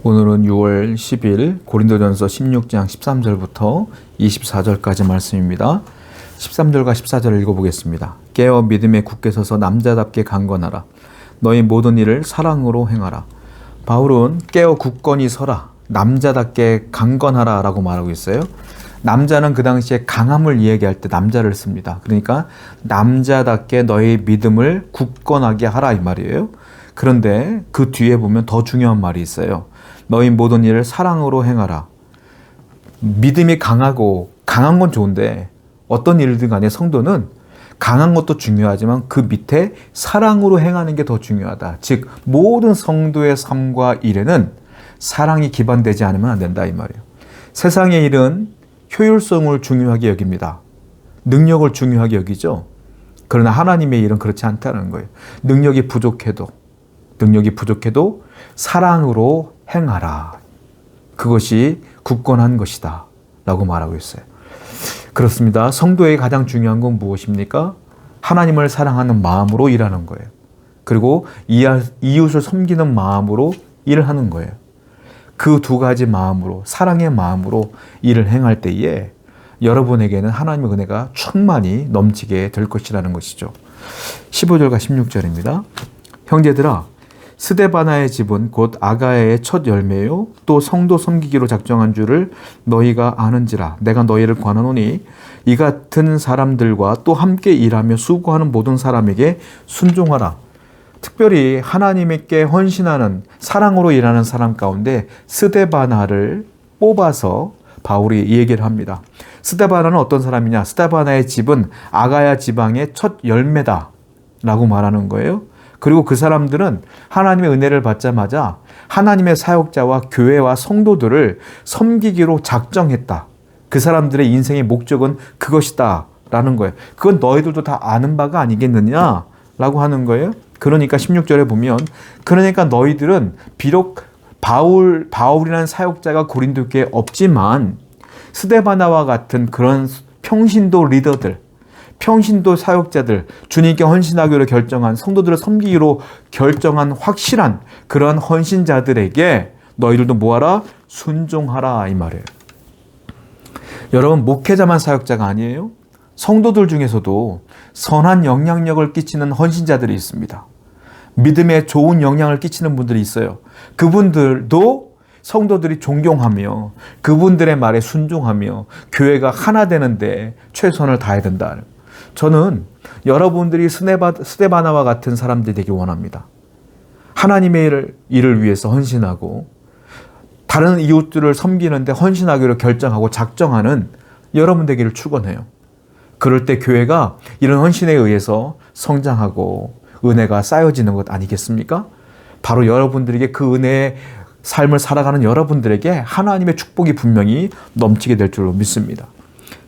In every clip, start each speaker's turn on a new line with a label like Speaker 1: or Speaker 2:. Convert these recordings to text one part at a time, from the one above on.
Speaker 1: 오늘은 6월 10일 고린도전서 16장 13절부터 24절까지 말씀입니다. 13절과 14절을 읽어보겠습니다. 깨어 믿음에 굳게 서서 남자답게 강건하라. 너희 모든 일을 사랑으로 행하라. 바울은 깨어 굳건히 서라. 남자답게 강건하라 라고 말하고 있어요. 남자는 그 당시에 강함을 이야기할 때 남자를 씁니다. 그러니까 남자답게 너희 믿음을 굳건하게 하라 이 말이에요. 그런데 그 뒤에 보면 더 중요한 말이 있어요. 너희 모든 일을 사랑으로 행하라. 믿음이 강하고 강한 건 좋은데 어떤 일이든 간에 성도는 강한 것도 중요하지만 그 밑에 사랑으로 행하는 게 더 중요하다. 즉 모든 성도의 삶과 일에는 사랑이 기반되지 않으면 안 된다 이 말이에요. 세상의 일은 효율성을 중요하게 여깁니다. 능력을 중요하게 여기죠. 그러나 하나님의 일은 그렇지 않다는 거예요. 능력이 부족해도 사랑으로 행하라. 그것이 굳건한 것이다 라고 말하고 있어요. 그렇습니다. 성도의 가장 중요한 건 무엇입니까? 하나님을 사랑하는 마음으로 일하는 거예요. 그리고 이웃을 섬기는 마음으로 일을 하는 거예요. 그 두 가지 마음으로, 사랑의 마음으로 일을 행할 때에 여러분에게는 하나님의 은혜가 충만히 넘치게 될 것이라는 것이죠. 15절과 16절입니다. 형제들아, 스데바나의 집은 곧 아가야의 첫 열매요 또 성도 섬기기로 작정한 줄을 너희가 아는지라. 내가 너희를 권하노니 이 같은 사람들과 또 함께 일하며 수고하는 모든 사람에게 순종하라. 특별히 하나님께 헌신하는 사랑으로 일하는 사람 가운데 스데바나를 뽑아서 바울이 이 얘기를 합니다. 스데바나는 어떤 사람이냐? 스데바나의 집은 아가야 지방의 첫 열매다 라고 말하는 거예요. 그리고 그 사람들은 하나님의 은혜를 받자마자 하나님의 사역자와 교회와 성도들을 섬기기로 작정했다. 그 사람들의 인생의 목적은 그것이다 라는 거예요. 그건 너희들도 다 아는 바가 아니겠느냐 라고 하는 거예요. 그러니까 16절에 보면 그러니까 너희들은 비록 바울이라는 사역자가 고린도 교회에 없지만 스데바나와 같은 그런 평신도 리더들, 평신도 사역자들, 주님께 헌신하기로 결정한 성도들을 섬기기로 결정한 확실한 그런 헌신자들에게 너희들도 뭐하라? 순종하라 이 말이에요. 여러분 목회자만 사역자가 아니에요. 성도들 중에서도 선한 영향력을 끼치는 헌신자들이 있습니다. 믿음에 좋은 영향을 끼치는 분들이 있어요. 그분들도 성도들이 존경하며 그분들의 말에 순종하며 교회가 하나 되는데 최선을 다해야 된다. 저는 여러분들이 스데바나와 같은 사람들이 되길 원합니다. 하나님의 일을 위해서 헌신하고 다른 이웃들을 섬기는데 헌신하기로 결정하고 작정하는 여러분 되기를 축원해요. 그럴 때 교회가 이런 헌신에 의해서 성장하고 은혜가 쌓여지는 것 아니겠습니까? 바로 여러분들에게 그 은혜의 삶을 살아가는 여러분들에게 하나님의 축복이 분명히 넘치게 될 줄로 믿습니다.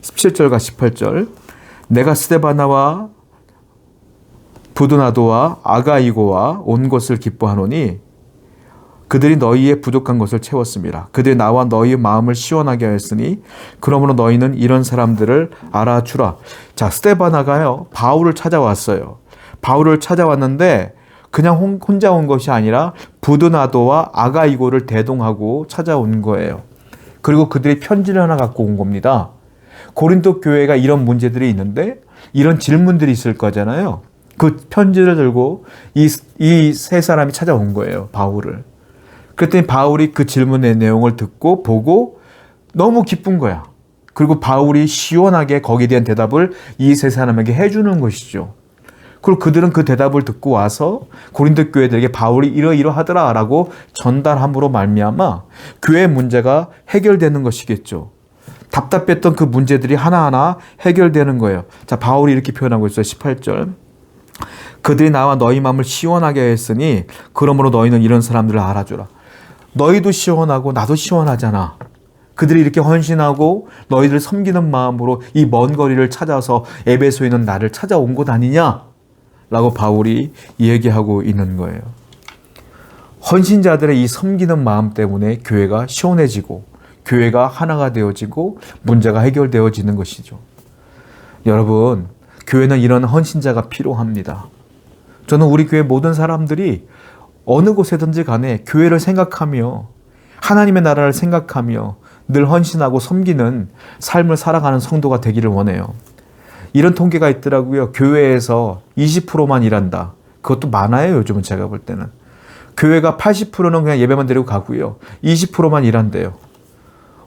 Speaker 1: 17절과 18절 내가 스데바나와 부드나도와 아가이고와 온 것을 기뻐하노니 그들이 너희의 부족한 것을 채웠습니다. 그들이 나와 너희의 마음을 시원하게 하였으니 그러므로 너희는 이런 사람들을 알아주라. 자, 스데바나가요 바울을 찾아왔어요. 바울을 찾아왔는데 그냥 혼자 온 것이 아니라 부드나도와 아가이고를 대동하고 찾아온 거예요. 그리고 그들이 편지를 하나 갖고 온 겁니다. 고린도 교회가 이런 문제들이 있는데 이런 질문들이 있을 거잖아요. 그 편지를 들고 이 세 사람이 찾아온 거예요. 바울을. 그랬더니 바울이 그 질문의 내용을 듣고 보고 너무 기쁜 거야. 그리고 바울이 시원하게 거기에 대한 대답을 이 세 사람에게 해주는 것이죠. 그리고 그들은 그 대답을 듣고 와서 고린도 교회들에게 바울이 이러이러하더라 라고 전달함으로 말미암아 교회 문제가 해결되는 것이겠죠. 답답했던 그 문제들이 하나하나 해결되는 거예요. 자, 바울이 이렇게 표현하고 있어요. 18절. 그들이 나와 너희 마음을 시원하게 했으니 그러므로 너희는 이런 사람들을 알아주라. 너희도 시원하고 나도 시원하잖아. 그들이 이렇게 헌신하고 너희들 섬기는 마음으로 이 먼 거리를 찾아서 에베소에 있는 나를 찾아온 것 아니냐? 라고 바울이 얘기하고 있는 거예요. 헌신자들의 이 섬기는 마음 때문에 교회가 시원해지고 교회가 하나가 되어지고 문제가 해결되어지는 것이죠. 여러분, 교회는 이런 헌신자가 필요합니다. 저는 우리 교회 모든 사람들이 어느 곳에든지 간에 교회를 생각하며 하나님의 나라를 생각하며 늘 헌신하고 섬기는 삶을 살아가는 성도가 되기를 원해요. 이런 통계가 있더라고요. 교회에서 20%만 일한다. 그것도 많아요. 요즘은 제가 볼 때는. 교회가 80%는 그냥 예배만 드리고 가고요. 20%만 일한대요.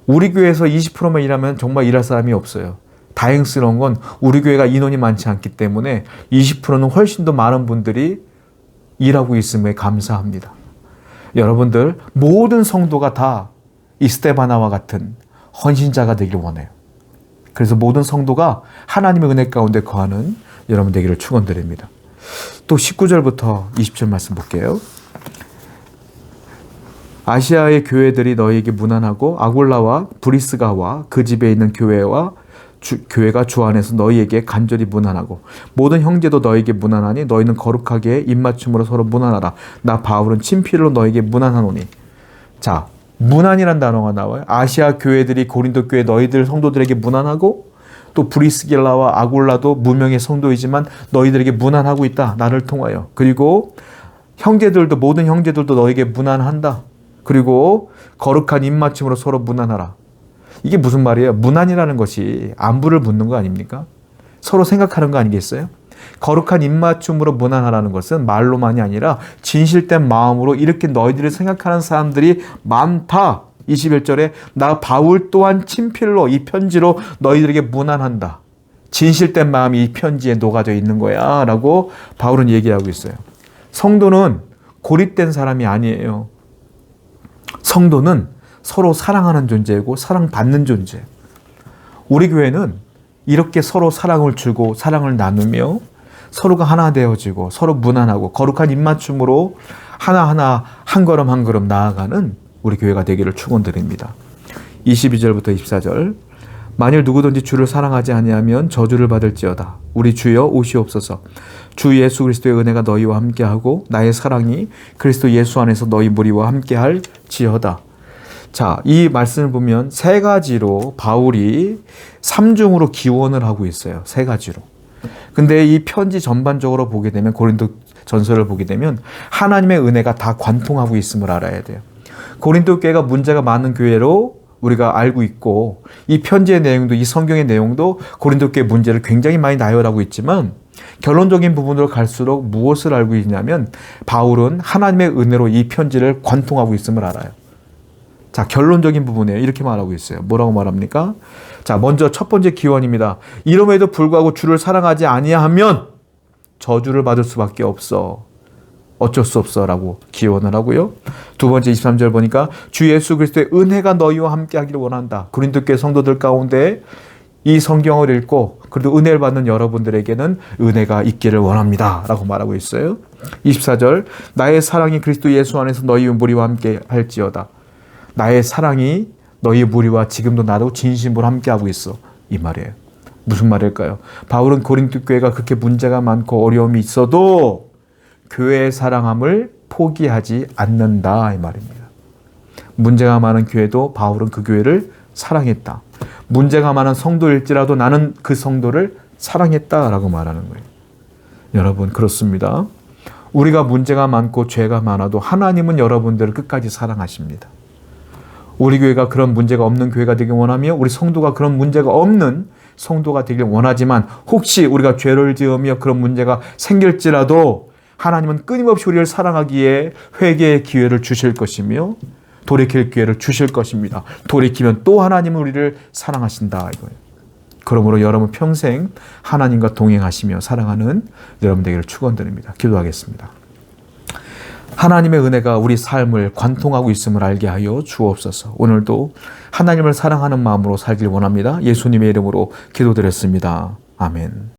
Speaker 1: 우리 교회에서 20%만 일하면 정말 일할 사람이 없어요. 다행스러운 건 우리 교회가 인원이 많지 않기 때문에 20%는 훨씬 더 많은 분들이 일하고 있음에 감사합니다. 여러분들 모든 성도가 다 이스테바나와 같은 헌신자가 되길 원해요. 그래서 모든 성도가 하나님의 은혜 가운데 거하는 여러분 되기를 축원드립니다. 또 19절부터 20절 말씀 볼게요. 아시아의 교회들이 너희에게 무난하고 아골라와 브리스가와 그 집에 있는 교회가 주 안에서 너희에게 간절히 무난하고 모든 형제도 너희에게 무난하니 너희는 거룩하게 입맞춤으로 서로 무난하라. 나 바울은 친필로 너희에게 무난하노니. 자, 무난이란 단어가 나와요. 아시아 교회들이 고린도 교회 너희들 성도들에게 무난하고 또 브리스길라와 아골라도 무명의 성도이지만 너희들에게 무난하고 있다. 나를 통하여. 그리고 모든 형제들도 너희에게 무난한다. 그리고 거룩한 입맞춤으로 서로 무난하라. 이게 무슨 말이에요? 무난이라는 것이 안부를 묻는 거 아닙니까? 서로 생각하는 거 아니겠어요? 거룩한 입맞춤으로 무난하라는 것은 말로만이 아니라 진실된 마음으로 이렇게 너희들을 생각하는 사람들이 많다. 21절에 나 바울 또한 친필로 이 편지로 너희들에게 무난한다. 진실된 마음이 이 편지에 녹아져 있는 거야 라고 바울은 얘기하고 있어요. 성도는 고립된 사람이 아니에요. 성도는 서로 사랑하는 존재이고 사랑받는 존재예요. 우리 교회는 이렇게 서로 사랑을 주고 사랑을 나누며 서로가 하나 되어지고 서로 무난하고 거룩한 입맞춤으로 하나하나 한 걸음 한 걸음 나아가는 우리 교회가 되기를 축원드립니다. 22절부터 24절 만일 누구든지 주를 사랑하지 아니하면 저주를 받을지어다. 우리 주여 오시옵소서. 주 예수 그리스도의 은혜가 너희와 함께하고 나의 사랑이 그리스도 예수 안에서 너희 무리와 함께할지어다. 자, 이 말씀을 보면 세 가지로 바울이 삼중으로 기원을 하고 있어요. 세 가지로. 근데 이 편지 전반적으로 보게 되면 고린도 전서를 보게 되면 하나님의 은혜가 다 관통하고 있음을 알아야 돼요. 고린도 교회가 문제가 많은 교회로 우리가 알고 있고 이 편지의 내용도 이 성경의 내용도 고린도 교회 문제를 굉장히 많이 나열하고 있지만 결론적인 부분으로 갈수록 무엇을 알고 있냐면 바울은 하나님의 은혜로 이 편지를 관통하고 있음을 알아요. 자, 결론적인 부분이에요. 이렇게 말하고 있어요. 뭐라고 말합니까? 자, 먼저 첫 번째 기원입니다. 이름에도 불구하고 주를 사랑하지 아니하면 저주를 받을 수밖에 없어. 어쩔 수 없어 라고 기원을 하고요. 두 번째 23절 보니까 주 예수 그리스도의 은혜가 너희와 함께 하기를 원한다. 고린도 교회 성도들 가운데 이 성경을 읽고 그래도 은혜를 받는 여러분들에게는 은혜가 있기를 원합니다 라고 말하고 있어요. 24절 나의 사랑이 그리스도 예수 안에서 너희 무리와 함께 할지어다. 나의 사랑이 너희 무리와 지금도 나도 진심으로 함께하고 있어. 이 말이에요. 무슨 말일까요? 바울은 고린도 교회가 그렇게 문제가 많고 어려움이 있어도 교회의 사랑함을 포기하지 않는다 이 말입니다. 문제가 많은 교회도 바울은 그 교회를 사랑했다. 문제가 많은 성도일지라도 나는 그 성도를 사랑했다라고 말하는 거예요. 여러분 그렇습니다. 우리가 문제가 많고 죄가 많아도 하나님은 여러분들을 끝까지 사랑하십니다. 우리 교회가 그런 문제가 없는 교회가 되길 원하며 우리 성도가 그런 문제가 없는 성도가 되길 원하지만 혹시 우리가 죄를 지으며 그런 문제가 생길지라도 하나님은 끊임없이 우리를 사랑하기에 회개의 기회를 주실 것이며 돌이킬 기회를 주실 것입니다. 돌이키면 또 하나님은 우리를 사랑하신다 이거예요. 그러므로 여러분 평생 하나님과 동행하시며 사랑하는 여러분 되기를 축원드립니다. 기도하겠습니다. 하나님의 은혜가 우리 삶을 관통하고 있음을 알게 하여 주옵소서. 오늘도 하나님을 사랑하는 마음으로 살길 원합니다. 예수님의 이름으로 기도드렸습니다. 아멘.